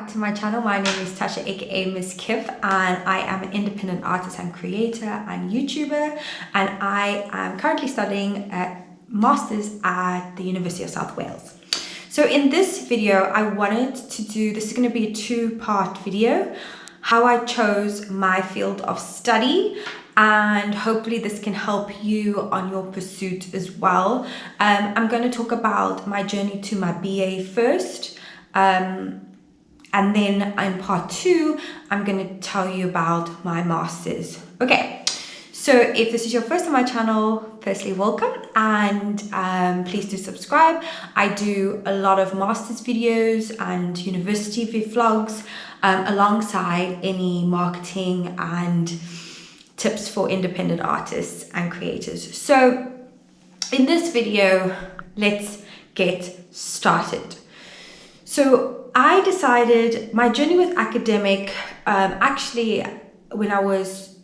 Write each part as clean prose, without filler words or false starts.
back to my channel. My name is Tasha, aka Miss Kiff, and I am an independent artist and creator and YouTuber, and I am currently studying a master's at the University of South Wales. So in this video, I wanted to do, this is going to be a two-part video, how I chose my field of study, and hopefully this can help you on your pursuit as well. I'm going to talk about my journey to my BA first, and then in part two, I'm going to tell you about my master's. Okay, so if this is your first on my channel, firstly, welcome, and please do subscribe. I do a lot of master's videos and university vlogs alongside any marketing and tips for independent artists and creators. So in this video, let's get started. So I decided my journey with academic, actually when I was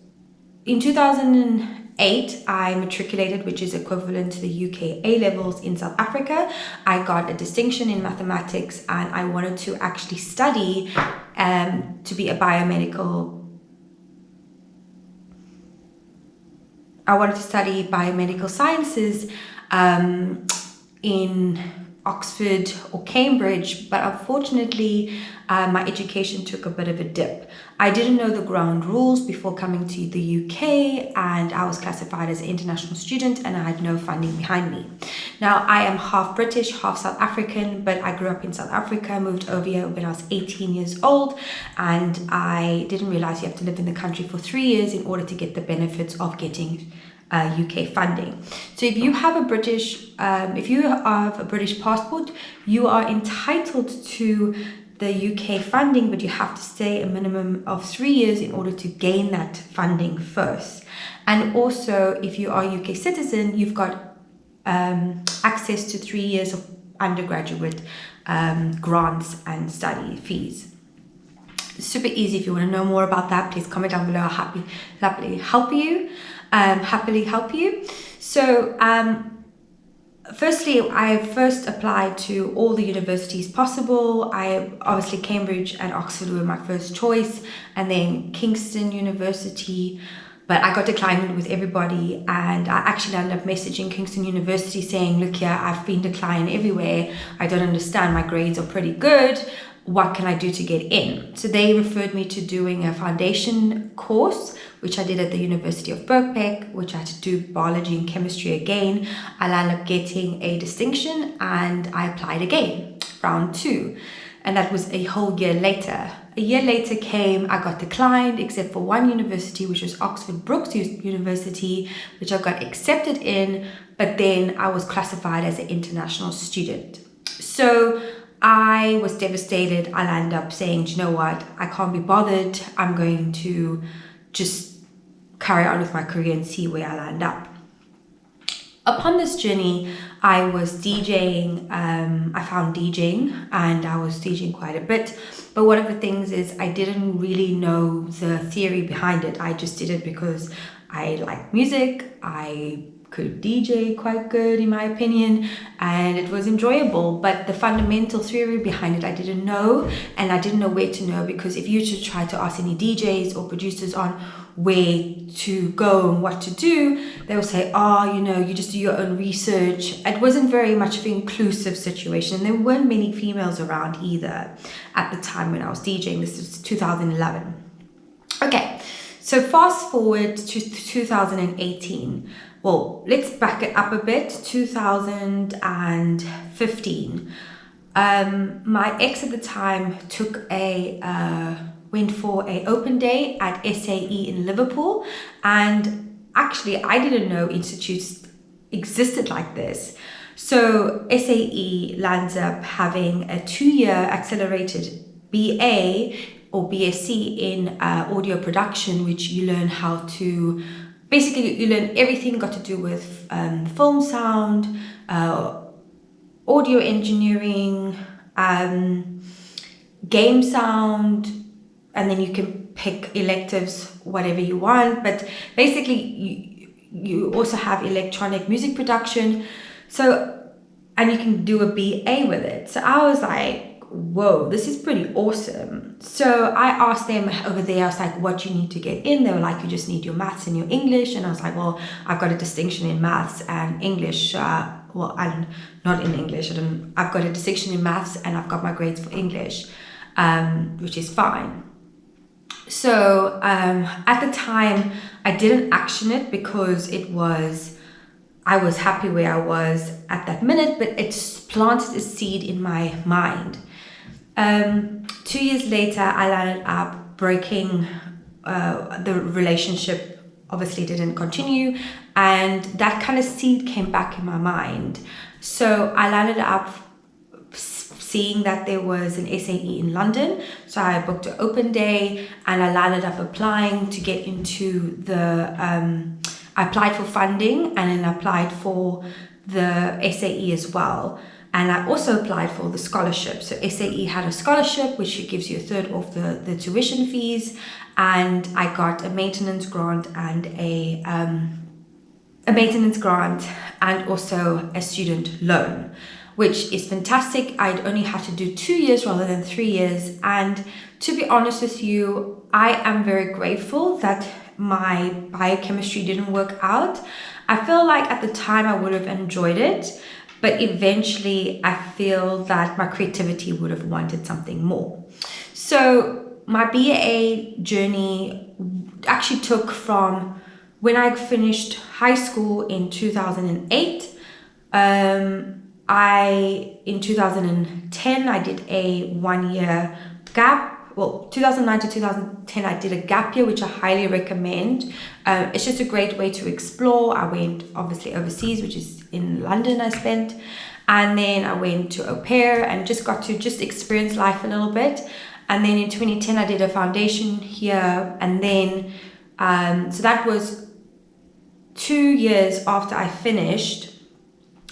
in 2008, I matriculated, which is equivalent to the UK A-levels in South Africa. I got a distinction in mathematics, and I wanted to actually study to be a biomedical. I wanted to study biomedical sciences in Oxford or Cambridge, but unfortunately my education took a bit of a dip. I didn't know the ground rules before coming to the UK, and I was classified as an international student, and I had no funding behind me. Now I am half British, half South African, but I grew up in South Africa, moved over here when I was 18 years old, and I didn't realize you have to live in the country for 3 years in order to get the benefits of getting UK funding. So if you have a British passport, you are entitled to the UK funding, but you have to stay a minimum of 3 years in order to gain that funding first. And also, if you are a UK citizen, you've got access to 3 years of undergraduate grants and study fees. Super easy. If you want to know more about that, please comment down below. I'll happily help you. So firstly, I first applied to all the universities possible. Obviously Cambridge and Oxford were my first choice, and then Kingston University, but I got declined with everybody, and I actually ended up messaging Kingston University saying, look here, I've been declined everywhere. I don't understand, my grades are pretty good. What can I do to get in? So they referred me to doing a foundation course, which I did at the University of Birkbeck, which I had to do biology and chemistry again. I ended up getting a distinction, and I applied again, round 2. And that was a whole year later. A year later came, I got declined, except for one university, which was Oxford Brookes University, which I got accepted in, but then I was classified as an international student. So I was devastated. I ended up saying, do you know what? I can't be bothered. I'm going to just carry on with my career and see where I land up. Upon this journey, I was DJing. I found DJing, and I was DJing quite a bit. But one of the things is I didn't really know the theory behind it. I just did it because I like music. I could DJ quite good in my opinion, and it was enjoyable, but the fundamental theory behind it I didn't know, and I didn't know where to know, because if you should try to ask any DJs or producers on where to go and what to do, they will say, oh, you know, you just do your own research. It wasn't very much of an inclusive situation, and there weren't many females around either at the time when I was DJing. This was 2011. Okay, so fast forward to 2018. Well, let's back it up a bit. 2015. My ex at the time went for an open day at SAE in Liverpool, and actually I didn't know institutes existed like this. So SAE lands up having a 2-year accelerated BA or BSc in audio production, which you learn how to, basically you learn everything got to do with film sound, audio engineering, game sound, and then you can pick electives, whatever you want. But basically you also have electronic music production. So, and you can do a BA with it. So I was like, whoa, this is pretty awesome. So I asked them over there, I was like, what do you need to get in? They were like, you just need your maths and your English. And I was like, well, I've got a distinction in maths and English. Well, I'm not in English. I've got a distinction in maths and I've got my grades for English, which is fine. So at the time, I didn't action it because I was happy where I was at that minute, but it planted a seed in my mind. 2 years later, I landed up breaking the relationship. Obviously didn't continue, and that kind of seed came back in my mind. So I landed up seeing that there was an SAE in London, so I booked an open day, and I landed up applying to get into I applied for funding and then applied for the SAE as well. And I also applied for the scholarship. So SAE had a scholarship which gives you a third of the tuition fees, and I got a maintenance grant and also a student loan, which is fantastic. I'd only had to do 2 years rather than 3 years. And to be honest with you, I am very grateful that my biochemistry didn't work out. I feel like at the time I would have enjoyed it, but eventually I feel that my creativity would have wanted something more. So my BA journey actually took from when I finished high school in 2008. In 2010, I did a 1 year gap. Well, 2009 to 2010, I did a gap year, which I highly recommend. It's just a great way to explore. I went obviously overseas, which is in London I spent. And then I went to au pair and just got to just experience life a little bit. And then in 2010, I did a foundation here. And then, so that was 2 years after I finished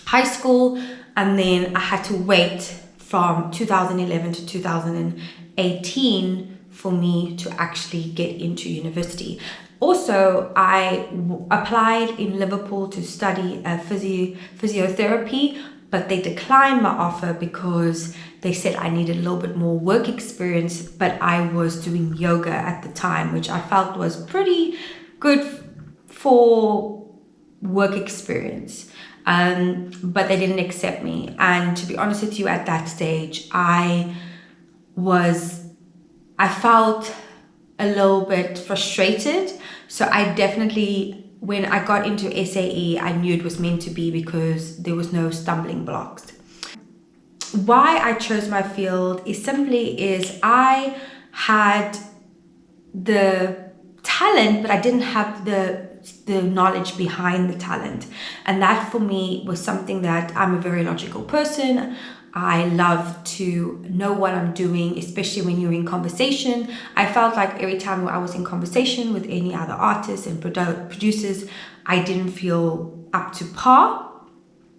high school. And then I had to wait from 2011 to 2018 for me to actually get into university. Also, I applied in Liverpool to study physiotherapy, but they declined my offer because they said I needed a little bit more work experience, but I was doing yoga at the time, which I felt was pretty good for work experience. But they didn't accept me. And to be honest with you, at that stage, I felt a little bit frustrated. So I definitely, when I got into SAE, I knew it was meant to be because there was no stumbling blocks. Why I chose my field is I had the talent, but I didn't have the knowledge behind the talent. And that for me was something that I'm a very logical person. I love to know what I'm doing, especially when you're in conversation. I felt like every time I was in conversation with any other artists and producers, I didn't feel up to par.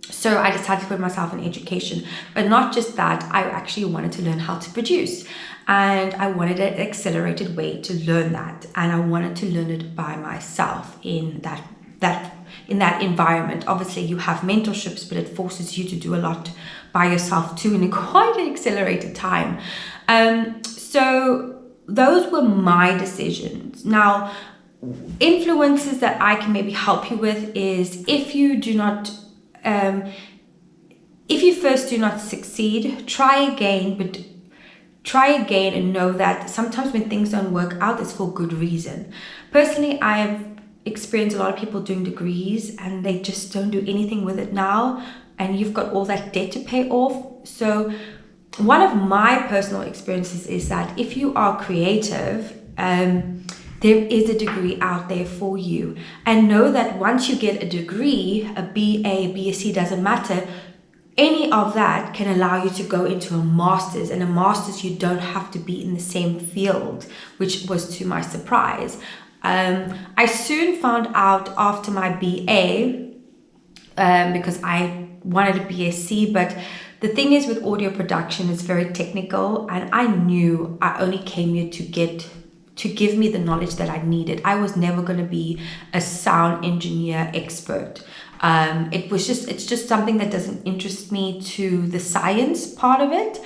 So I decided to put myself in education. But not just that, I actually wanted to learn how to produce. And I wanted an accelerated way to learn that. And I wanted to learn it by myself in that environment. Obviously, you have mentorships, but it forces you to do a lot by yourself too in a quite an accelerated time. So those were my decisions. Now, influences that I can maybe help you with is if you first do not succeed, try again, and know that sometimes when things don't work out, it's for good reason. Personally, I've experienced a lot of people doing degrees and they just don't do anything with it now, and you've got all that debt to pay off. So one of my personal experiences is that if you are creative, there is a degree out there for you. And know that once you get a degree, a BA, BSc, doesn't matter, any of that can allow you to go into a master's. And a master's, you don't have to be in the same field, which was to my surprise. I soon found out after my BA, because I wanted a BSc, but the thing is with audio production, it's very technical, and I knew I only came here to give me the knowledge that I needed. I was never going to be a sound engineer expert. It's just something that doesn't interest me to the science part of it.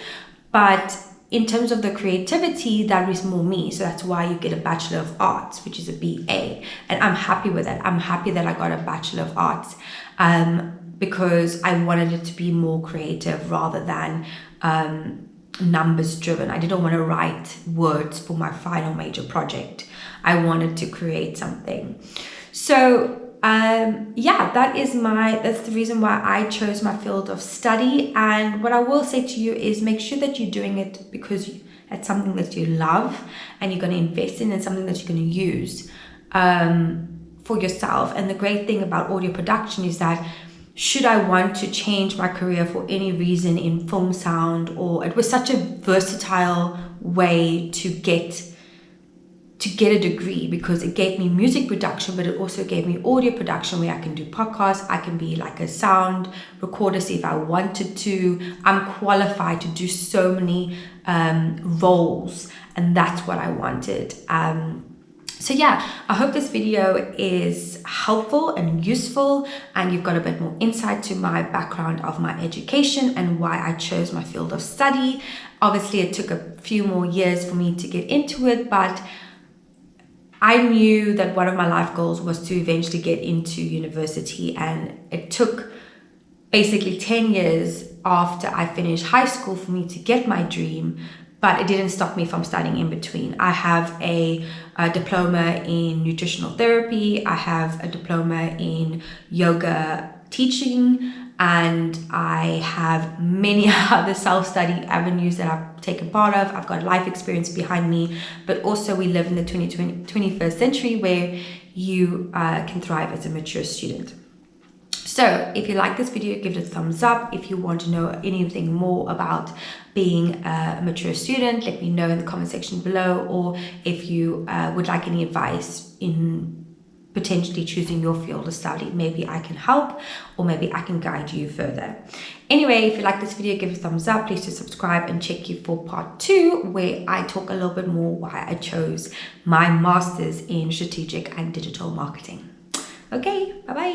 But in terms of the creativity, that is more me. So that's why you get a Bachelor of Arts, which is a BA. And I'm happy with that. I'm happy that I got a Bachelor of Arts because I wanted it to be more creative rather than numbers driven. I didn't want to write words for my final major project. I wanted to create something. So yeah, that's the reason why I chose my field of study. And what I will say to you is make sure that you're doing it because it's something that you love and you're going to invest in, and something that you're going to use for yourself. And the great thing about audio production is that should I want to change my career for any reason in film sound, or it was such a versatile way to get a degree, because it gave me music production, but it also gave me audio production where I can do podcasts. I can be like a sound recorder, see if I wanted to. I'm qualified to do so many roles, and that's what I wanted. So yeah, I hope this video is helpful and useful, and you've got a bit more insight to my background of my education and why I chose my field of study. Obviously, it took a few more years for me to get into it, but I knew that one of my life goals was to eventually get into university, and it took basically 10 years after I finished high school for me to get my dream, but it didn't stop me from studying in between. I have a diploma in nutritional therapy, I have a diploma in yoga teaching, and I have many other self-study avenues that I've taken part of. I've got life experience behind me, but also we live in the 21st century where you can thrive as a mature student. So if you like this video, give it a thumbs up. If you want to know anything more about being a mature student, let me know in the comment section below, or if you would like any advice in potentially choosing your field of study, maybe I can help, or maybe I can guide you further. Anyway, if you like this video, give it a thumbs up. Please do subscribe and check you for part 2, where I talk a little bit more why I chose my master's in strategic and digital marketing. Okay, bye bye.